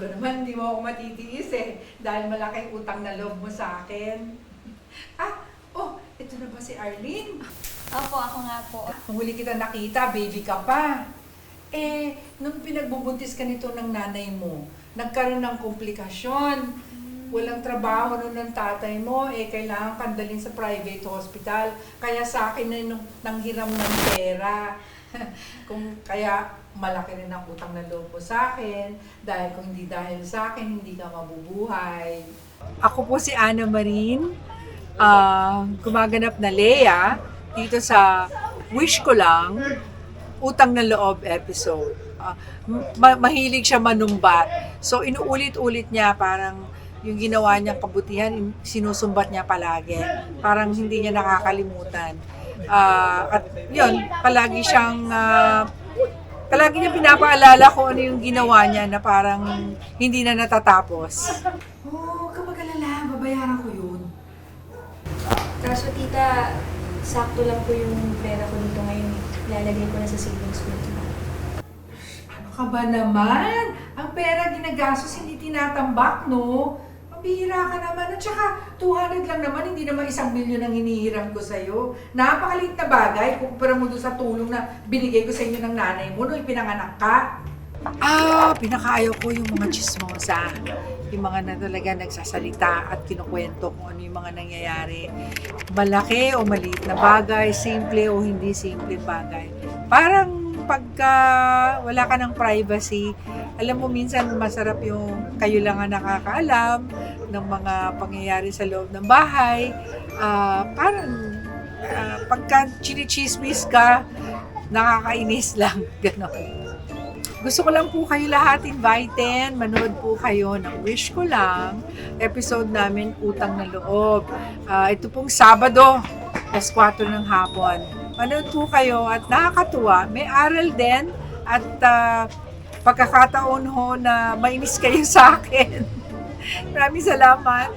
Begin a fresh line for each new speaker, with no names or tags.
ba naman, hindi mo ako matitiis dahil malaking utang na loob mo sa akin. Ito na ba si Arlene?
Opo, ako nga po.
Nung huli kita nakita, baby ka pa. Nung pinagbubuntis ka nito ng nanay mo, nagkaroon ng komplikasyon. Walang trabaho nun ng tatay mo, kailangan kandalin sa private hospital. Kaya sa akin na nanghiram ng pera. Kaya malaki rin ang utang na loob mo sa akin. Dahil kung hindi dahil sa akin, hindi ka mabubuhay. Ako po si Ana Marin, gumaganap na Lea dito sa Wish Ko Lang, Utang na Loob episode. Mahilig siya manumbat. So inuulit-ulit niya parang yung ginawa niyang kabutihan, sinusumbat niya palagi. Parang hindi niya nakakalimutan. At yun, palagi niya pinapaalala kung ano yung ginawa niya na parang hindi na natatapos. Huwag ka mag-alala, babayaran ko yun.
Kaso tita, sakto lang po yung pera ko dito ngayon. Ilalagay ko na sa savings ko.
Ano ka ba naman? Ang pera ginagastos, hindi tinatambak, no? Pambihira ka naman. At saka, 200 lang naman, hindi naman 1 milyon ang hinihiram ko sa'yo. Napakaliit na bagay, kukumpara mo doon sa tulong na binigay ko sa inyo ng nanay mo nung ipinanganak ka. Pinakaayaw ko yung mga chismosa. Yung mga na talaga nagsasalita at kinukwento kung ano yung mga nangyayari. Malaki o maliit na bagay, simple o hindi simple bagay. Parang pagka wala ka ng privacy, alam mo minsan masarap yung kayo lang ang nakakaalam ng mga pangyayari sa loob ng bahay. Pagka chinichismis ka, nakakainis lang. Ganon. Gusto ko lang po kayo lahat invitein. Manood po kayo ng Wish Ko Lang, episode namin Utang na Loob. Ito pong Sabado, 4 ng hapon. Manood po kayo at nakakatuwa. May aral din at pagkakataon ho na mainis kayo sa akin. Maraming salamat.